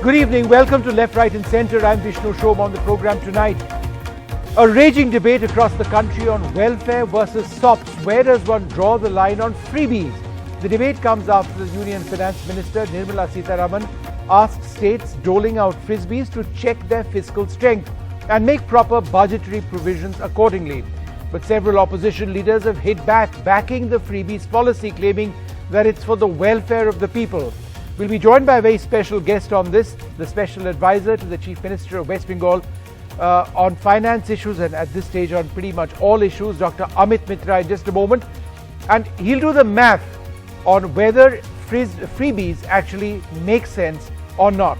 Good evening. Welcome to Left, Right and Centre. I'm Vishnu Shom. On the programme tonight, a raging debate across the country on welfare versus Sops. Where does one draw the line on freebies? The debate comes after the Union Finance Minister Nirmala Sitharaman asked states doling out Freebies to check their fiscal strength and make proper budgetary provisions accordingly. But several opposition leaders have hit back, backing the Freebies policy, claiming that it's for the welfare of the people. We'll be joined by a very special guest on this, the Special Advisor to the Chief Minister of West Bengal on finance issues and at this stage on pretty much all issues, Dr. Amit Mitra, in just a moment. And he'll do the math on whether freebies actually make sense or not.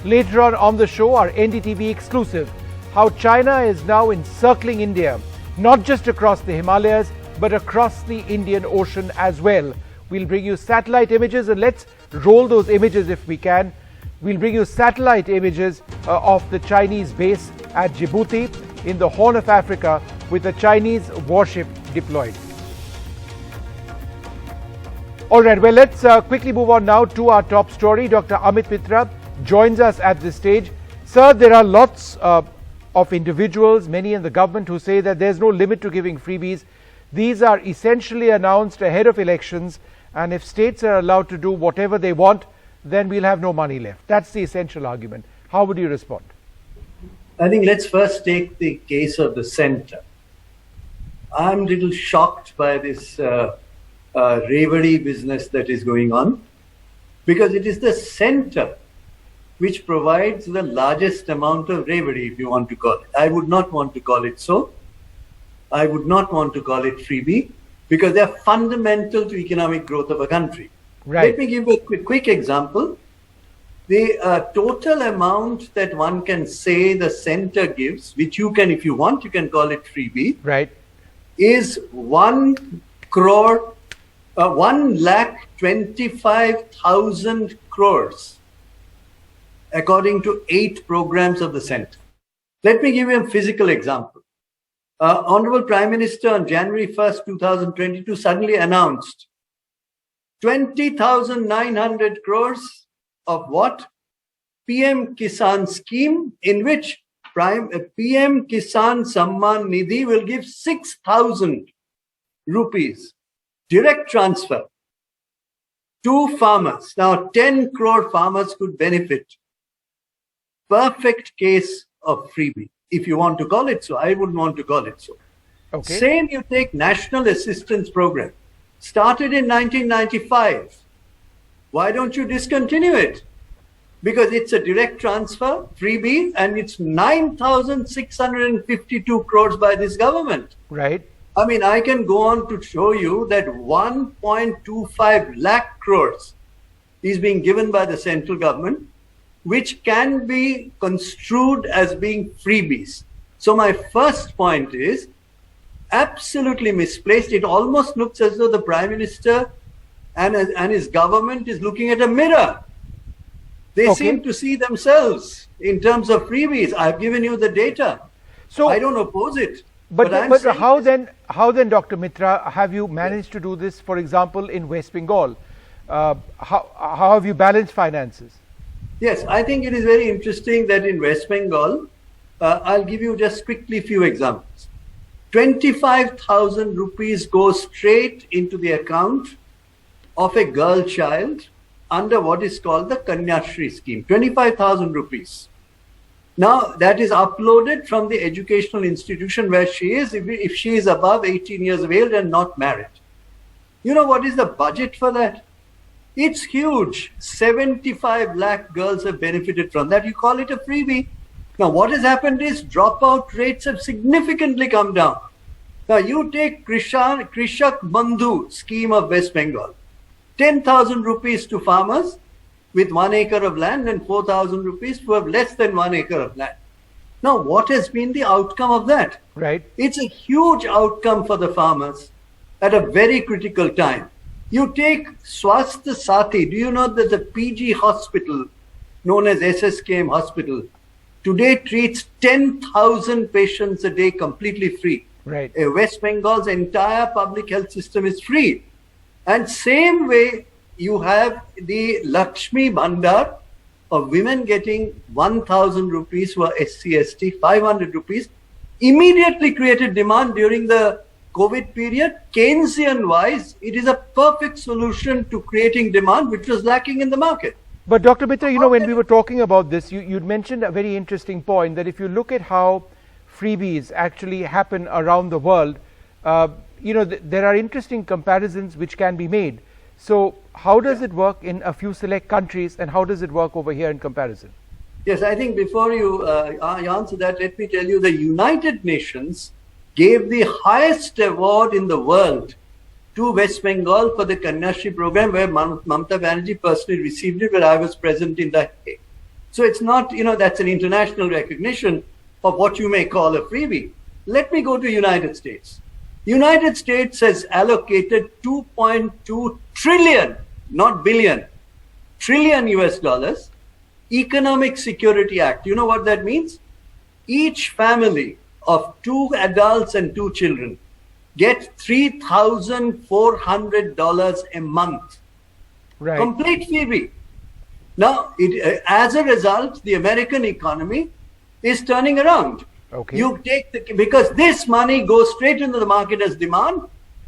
Later on the show, our NDTV exclusive, how China is now encircling India, not just across the Himalayas, but across the Indian Ocean as well. We'll bring you satellite images, and let's roll those images if we can. We'll bring you satellite images of the Chinese base at Djibouti in the Horn of Africa with a Chinese warship deployed. All right, well, let's quickly move on now to our top story. Dr. Amit Mitra joins us at this stage. Sir, there are lots of individuals, many in the government, who say that there's no limit to giving freebies. These are essentially announced ahead of elections, and if states are allowed to do whatever they want, then we'll have no money left. That's the essential argument. How would you respond? I think let's first take the case of the centre. I'm a little shocked by this reverie business that is going on, because it is the centre which provides the largest amount of reverie, if you want to call it. I would not want to call it so. I would not want to call it freebie, because they are fundamental to economic growth of a country. Right. Let me give a quick example. The total amount that one can say the centre gives, which you can, if you want, you can call it freebie, right, is 1,25,000 crores, according to 8 programs of the centre. Let me give you a physical example. Honorable Prime Minister on January 1st, 2022 suddenly announced 20,900 crores of what? PM Kisan scheme, in which PM Kisan Samman Nidhi will give 6,000 rupees direct transfer to farmers. Now 10 crore farmers could benefit. Perfect case of freebie, if you want to call it so. I wouldn't want to call it so. Okay. Same, you take National Assistance Program, started in 1995. Why don't you discontinue it? Because it's a direct transfer, freebie, and it's 9,652 crores by this government. right. I mean, I can go on to show you that 1.25 lakh crores is being given by the central government, which can be construed as being freebies. So my first point is absolutely misplaced. It almost looks as though the Prime Minister and his government is looking at a mirror. They seem to see themselves in terms of freebies. I've given you the data. So I don't oppose it. But how then, Dr. Mitra, have you managed to do this, for example, in West Bengal? How have you balanced finances? Yes, I think it is very interesting that in West Bengal, I'll give you just quickly a few examples. 25,000 rupees goes straight into the account of a girl child under what is called the Kanyashri scheme, 25,000 rupees. Now, that is uploaded from the educational institution where she is, if she is above 18 years of age and not married. You know what is the budget for that? It's huge. 75 lakh girls have benefited from that. You call it a freebie. Now, what has happened is dropout rates have significantly come down. Now, you take Krishak Bandhu scheme of West Bengal, 10,000 rupees to farmers with 1 acre of land and 4,000 rupees who have less than 1 acre of land. Now, what has been the outcome of that? Right. It's a huge outcome for the farmers at a very critical time. You take Swasthya Sathi. Do you know that the PG hospital, known as SSKM hospital, today treats 10,000 patients a day completely free? Right. West Bengal's entire public health system is free. And same way, you have the Lakshmi Bhandar, of women getting 1,000 rupees for SC/ST, 500 rupees, immediately created demand during the COVID period. Keynesian-wise, it is a perfect solution to creating demand, which was lacking in the market. But Dr. Mitra, you know, when we were talking about this, you'd mentioned a very interesting point that if you look at how freebies actually happen around the world, you know, there are interesting comparisons which can be made. So how does it work in a few select countries, and how does it work over here in comparison? Yes, I think before you answer that, let me tell you the United Nations gave the highest award in the world to West Bengal for the Kanyashri program, where Mamata Banerjee personally received it, where I was present in that day. So it's not, you know, that's an international recognition of what you may call a freebie. Let me go to United States. United States has allocated 2.2 trillion, not billion, trillion US dollars, Economic Security Act. You know what that means? Each family of 2 adults and 2 children get $3,400 a month. Right. Complete freebie. Now, as a result, the American economy is turning around. Okay. You take because this money goes straight into the market as demand,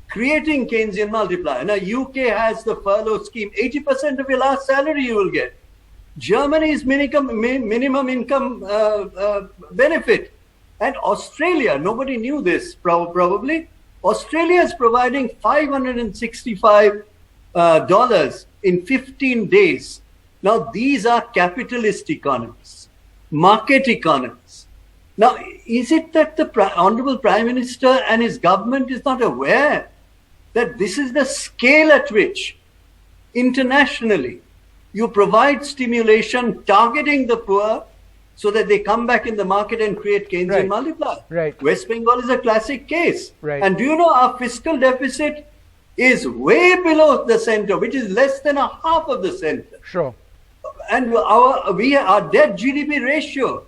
creating Keynesian multiplier. Now, UK has the furlough scheme. 80% of your last salary you will get. Germany's minimum income benefit. And Australia, nobody knew this probably. Australia is providing $565 in 15 days. Now, these are capitalist economies, market economies. Now, is it that the Honorable Prime Minister and his government is not aware that this is the scale at which internationally you provide stimulation targeting the poor so that they come back in the market and create Keynesian multiplier? Right. West Bengal is a classic case. Right. And do you know our fiscal deficit is way below the center, which is less than a half of the center. Sure. And our debt GDP ratio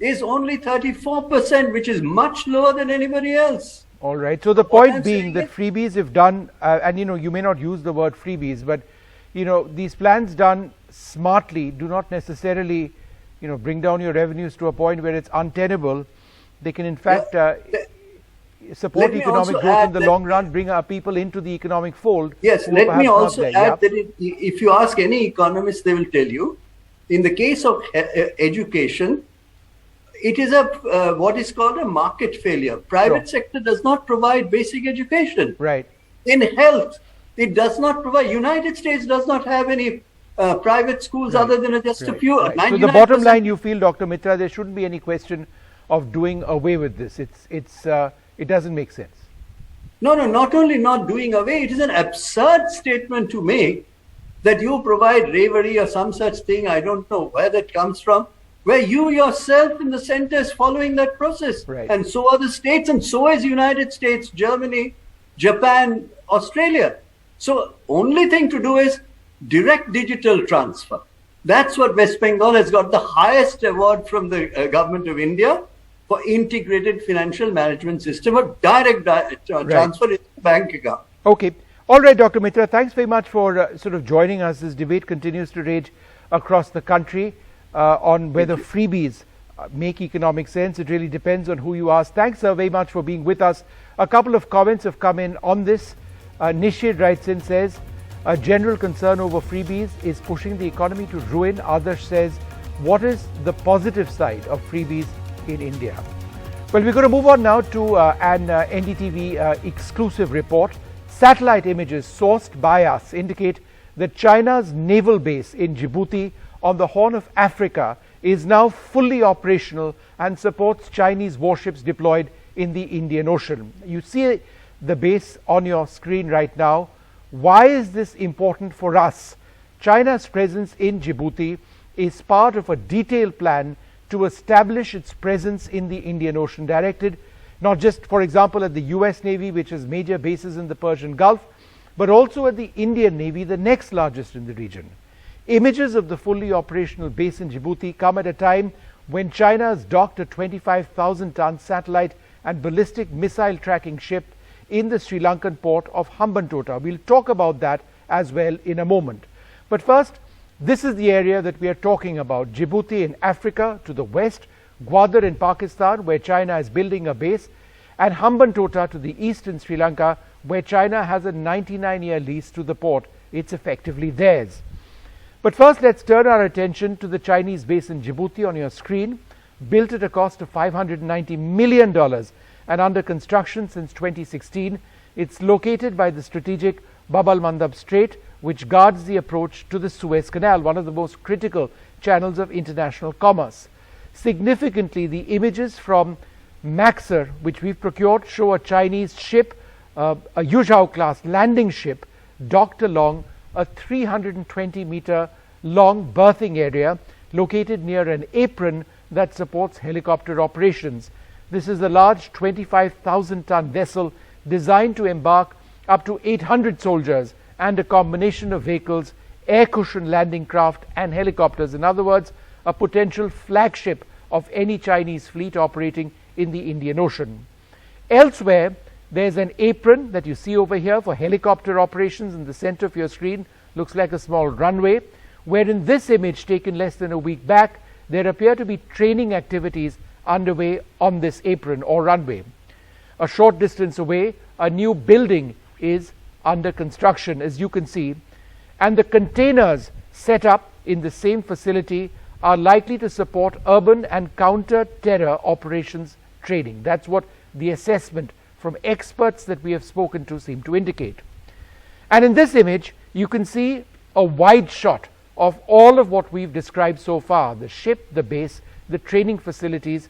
is only 34%, which is much lower than anybody else. All right. So the point being that freebies, if done, and you know, you may not use the word freebies, but you know, these plans done smartly do not necessarily, you know, bring down your revenues to a point where it's untenable. They can in fact support economic growth in the long run, bring our people into the economic fold. Yes, let me also add that if you ask any economist, they will tell you, in the case of education, it is what is called a market failure. Private sector does not provide basic education. Right. In health, it does not provide. United States does not have any private schools other than just a few. Right. So the bottom line, you feel, Dr. Mitra, there shouldn't be any question of doing away with this. It doesn't make sense. No, not only not doing away, it is an absurd statement to make that you provide bravery or some such thing. I don't know where that comes from, where you yourself in the center is following that process. Right. And so are the states, and so is United States, Germany, Japan, Australia. So only thing to do is direct digital transfer. That's what West Bengal has got the highest award from the government of India for integrated financial management system, or direct transfer in the bank account. Okay. All right, Dr. Mitra, thanks very much for sort of joining us. This debate continues to rage across the country on whether freebies make economic sense. It really depends on who you ask. Thanks very much for being with us. A couple of comments have come in on this. Nishid writes in, says, a general concern over freebies is pushing the economy to ruin. Others says, what is the positive side of freebies in India? Well, we're going to move on now to an NDTV exclusive report. Satellite images sourced by us indicate that China's naval base in Djibouti on the Horn of Africa is now fully operational and supports Chinese warships deployed in the Indian Ocean. You see the base on your screen right now. Why is this important for us? China's presence in Djibouti is part of a detailed plan to establish its presence in the Indian Ocean, directed not just, for example, at the US Navy, which has major bases in the Persian Gulf, but also at the Indian Navy, the next largest in the region. Images of the fully operational base in Djibouti come at a time when China has docked a 25,000-ton satellite and ballistic missile tracking ship in the Sri Lankan port of Hambantota. We'll talk about that as well in a moment. But first, This is the area that we are talking about. Djibouti in Africa to the west, Gwadar in Pakistan, where China is building a base, and Hambantota to the east in Sri Lanka, where China has a 99-year lease to the port. It's effectively theirs. But first, let's turn our attention to the Chinese base in Djibouti on your screen, built at a cost of $590 million and under construction since 2016. It's located by the strategic Bab al-Mandab Strait, which guards the approach to the Suez Canal, one of the most critical channels of international commerce. Significantly, the images from Maxar, which we've procured, show a Chinese ship, a Yuzhou class landing ship, docked along a 320-meter long berthing area located near an apron that supports helicopter operations. This is a large 25,000-ton vessel designed to embark up to 800 soldiers and a combination of vehicles, air cushion landing craft and helicopters. In other words, a potential flagship of any Chinese fleet operating in the Indian Ocean. Elsewhere, there's an apron that you see over here for helicopter operations in the center of your screen. Looks like a small runway, where in this image taken less than a week back, there appear to be training activities underway on this apron or runway. A short distance away, a new building is under construction, as you can see, and the containers set up in the same facility are likely to support urban and counter-terror operations training. That's what the assessment from experts that we have spoken to seem to indicate. And in this image, you can see a wide shot of all of what we've described so far: the ship, the base, the training facilities,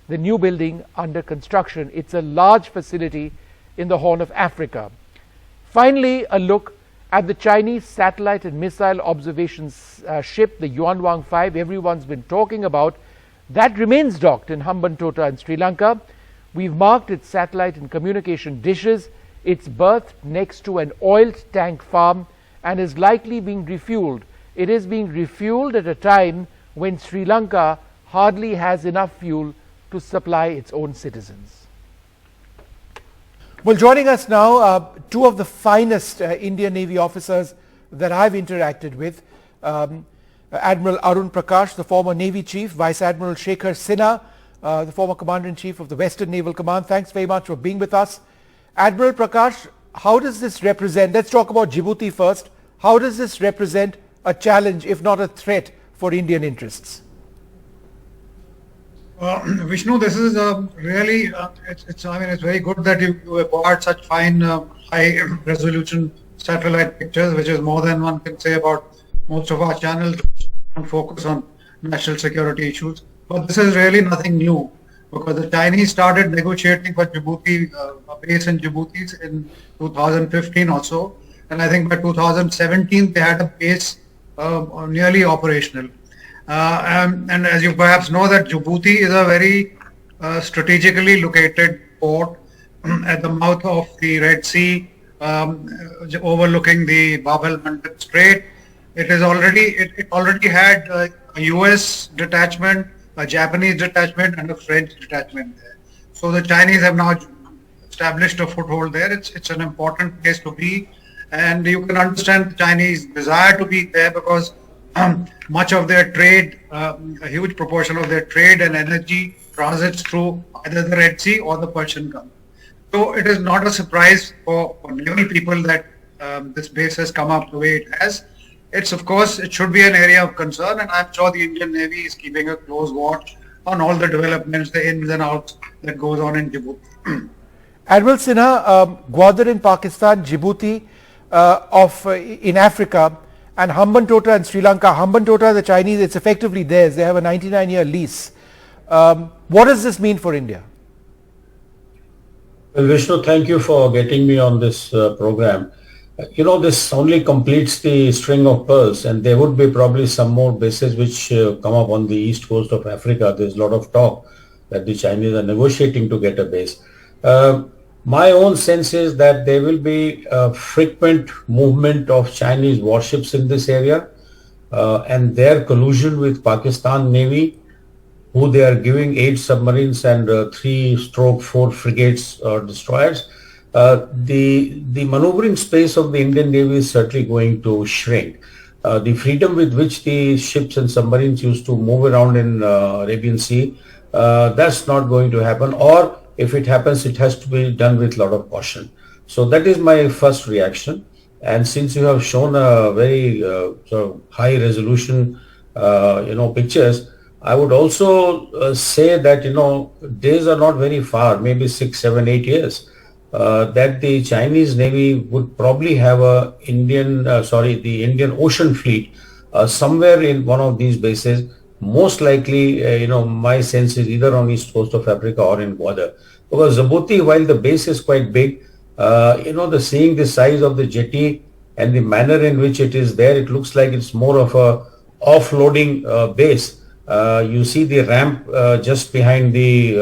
the new building under construction. It's a large facility in the Horn of Africa. Finally, a look at the Chinese satellite and missile observations ship, the Yuanwang 5, everyone's been talking about. That remains docked in Hambantota in Sri Lanka. We've marked its satellite and communication dishes. It's berthed next to an oil tank farm and is likely being refueled. It is being refueled at a time when Sri Lanka hardly has enough fuel to supply its own citizens. Well, joining us now, two of the finest Indian Navy officers that I've interacted with, Admiral Arun Prakash, the former Navy Chief, Vice Admiral Shekhar Sinha, the former Commander-in-Chief of the Western Naval Command. Thanks very much for being with us. Admiral Prakash, how does this represent, let's talk about Djibouti first, how does this represent a challenge, if not a threat, for Indian interests? Vishnu, this is really, it's very good that you acquired such fine, high resolution satellite pictures, which is more than one can say about most of our channels and focus on national security issues. But this is really nothing new, because the Chinese started negotiating for Djibouti, a base in Djibouti in 2015 or so. And I think by 2017, they had a base nearly operational. And as you perhaps know, that Djibouti is a very strategically located port at the mouth of the Red Sea, overlooking the Bab al-Mandab Strait. It already had a US detachment, a Japanese detachment, and a French detachment there. So the Chinese have now established a foothold there. It's an important place to be, and you can understand the Chinese desire to be there, because much of their trade, a huge proportion of their trade and energy transits through either the Red Sea or the Persian Gulf. So it is not a surprise for naval people that this base has come up the way it has. Of course, it should be an area of concern, and I'm sure the Indian Navy is keeping a close watch on all the developments, the ins and outs that goes on in Djibouti. Admiral Sinha, Gwadar in Pakistan, Djibouti in Africa, and Hambantota in Sri Lanka. Hambantota, the Chinese, it's effectively theirs. They have a 99-year lease. What does this mean for India? Well, Vishnu, thank you for getting me on this program. This only completes the string of pearls, and there would be probably some more bases which come up on the east coast of Africa. There's a lot of talk that the Chinese are negotiating to get a base. My own sense is that there will be a frequent movement of Chinese warships in this area, and their collusion with Pakistan Navy, who they are giving 8 submarines and 3/4 frigates or destroyers. The maneuvering space of the Indian Navy is certainly going to shrink. The freedom with which the ships and submarines used to move around in Arabian Sea, that's not going to happen, or if it happens, it has to be done with a lot of caution. So that is my first reaction. And since you have shown a very sort of high resolution, pictures, I would also say that, days are not very far, maybe 6, 7, 8 years, that the Chinese Navy would probably have the Indian Ocean Fleet somewhere in one of these bases. Most likely, my sense is either on east coast of Africa or in Gwadar. Because Djibouti, while the base is quite big, seeing the size of the jetty and the manner in which it is there, it looks like it's more of a offloading base. You see the ramp just behind the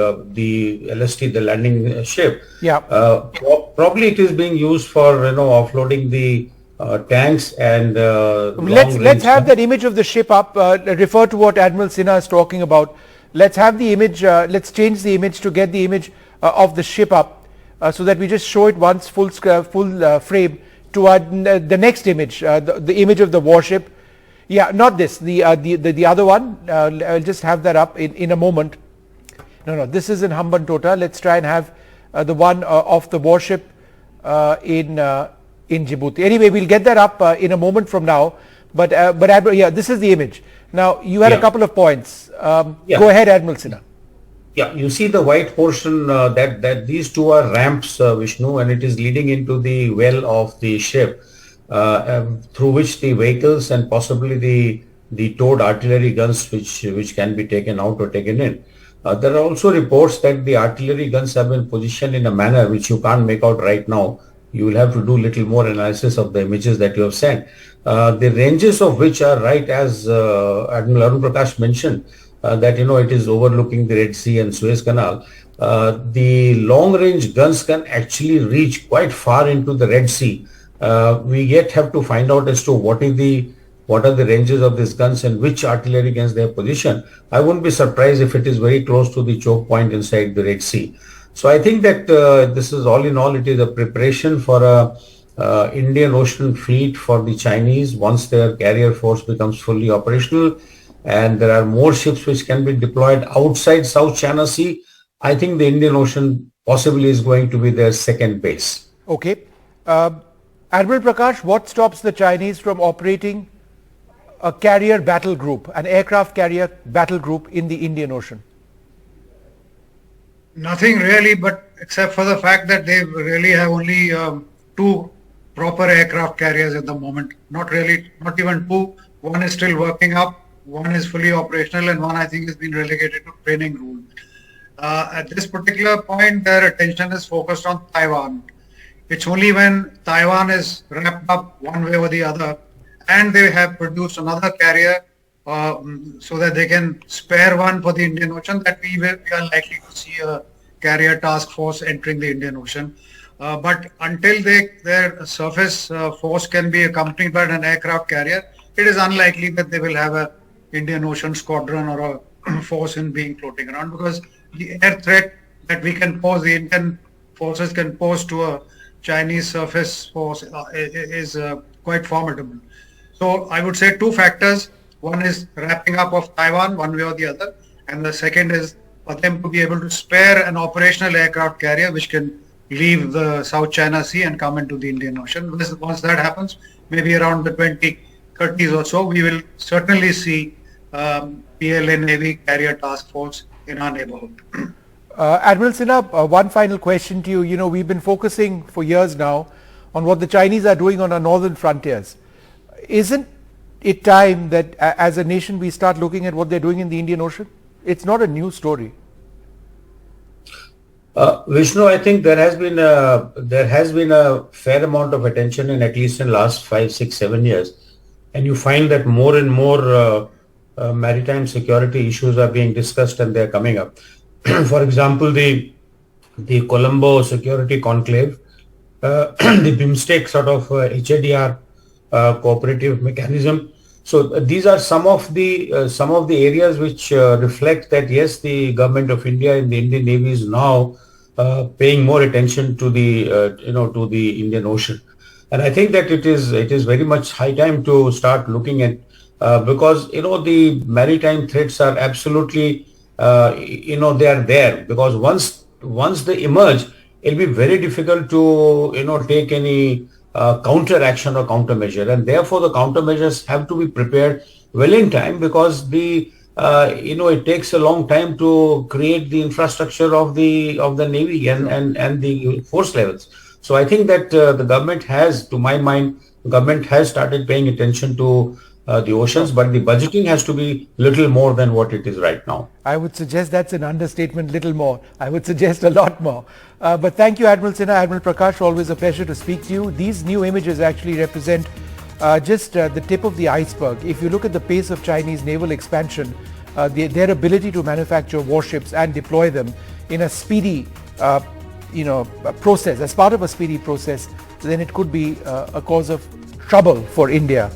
LST, the landing ship. Yeah. Probably it is being used for offloading the tanks and let's have that image of the ship up. Refer to what Admiral Sinha is talking about. Let's have the image. Let's change the image to get the image of the ship up, so that we just show it once full frame to the next image, the image of the warship. Yeah, not this, the other one. I'll just have that up in a moment. No, this is in Hambantota. Let's try and have the one of the warship in Djibouti. Anyway, we'll get that up in a moment from now. But Admiral, yeah, this is the image. Now, you had a couple of points. Go ahead, Admiral Sinha. Yeah, you see the white portion that these two are ramps, Vishnu, and it is leading into the well of the ship, through which the vehicles and possibly the towed artillery guns which can be taken out or taken in. There are also reports that the artillery guns have been positioned in a manner which you can't make out right now. You will have to do little more analysis of the images that you have sent. The ranges of which are right as Admiral Arun Prakash mentioned, that it is overlooking the Red Sea and Suez Canal. The long range guns can actually reach quite far into the Red Sea. We yet have to find out as to what are the ranges of these guns and which artillery guns they have positioned. I wouldn't be surprised if it is very close to the choke point inside the Red Sea. So I think that this is all in all, it is a preparation for a Indian Ocean Fleet for the Chinese once their carrier force becomes fully operational, and there are more ships which can be deployed outside South China Sea. I think the Indian Ocean possibly is going to be their second base. Okay. Admiral Prakash, what stops the Chinese from operating a carrier battle group, an aircraft carrier battle group in the Indian Ocean? Nothing really, but except for the fact that they really have only two proper aircraft carriers at the moment. Not even two. One is still working up, one is fully operational, and one I think has been relegated to training rule. At this particular point, their attention is focused on Taiwan. It's only when Taiwan is wrapped up one way or the other, and they have produced another carrier so that they can spare one for the Indian Ocean, that we are likely to see a carrier task force entering the Indian Ocean. But until their surface force can be accompanied by an aircraft carrier, it is unlikely that they will have a Indian Ocean squadron or a force in being floating around, because the air threat that we can pose, the Indian forces can pose to a Chinese surface force is quite formidable. So I would say two factors. One is wrapping up of Taiwan one way or the other, and the second is for them to be able to spare an operational aircraft carrier which can leave the South China Sea and come into the Indian Ocean. Once that happens, maybe around the 2030s or so, we will certainly see PLA Navy carrier task force in our neighborhood. Admiral Sinha, one final question to you. We've been focusing for years now on what the Chinese are doing on our northern frontiers. Isn't it time that as a nation we start looking at what they're doing in the Indian Ocean? It's not a new story. Vishnu, I think there has been a fair amount of attention in at least in the last 5, 6, 7 years, and you find that more and more maritime security issues are being discussed and they're coming up. For example, the Colombo Security Conclave, the BIMSTEC sort of HADR cooperative mechanism. So these are some of the areas which reflect that yes, the government of India and the Indian Navy is now paying more attention to the to the Indian Ocean. And I think that it is very much high time to start looking at, because the maritime threats are absolutely they are there, because once they emerge, it'll be very difficult to take any counter action or countermeasure, and therefore the countermeasures have to be prepared well in time, because it takes a long time to create the infrastructure of the Navy and the force levels. So I think that the government has, to my mind, started paying attention to the oceans, but the budgeting has to be little more than what it is right now. I would suggest that's an understatement, little more. I would suggest a lot more. But thank you, Admiral Sinha. Admiral Prakash, always a pleasure to speak to you. These new images actually represent just the tip of the iceberg. If you look at the pace of Chinese naval expansion, their ability to manufacture warships and deploy them in a speedy process, as part of a speedy process, then it could be a cause of trouble for India.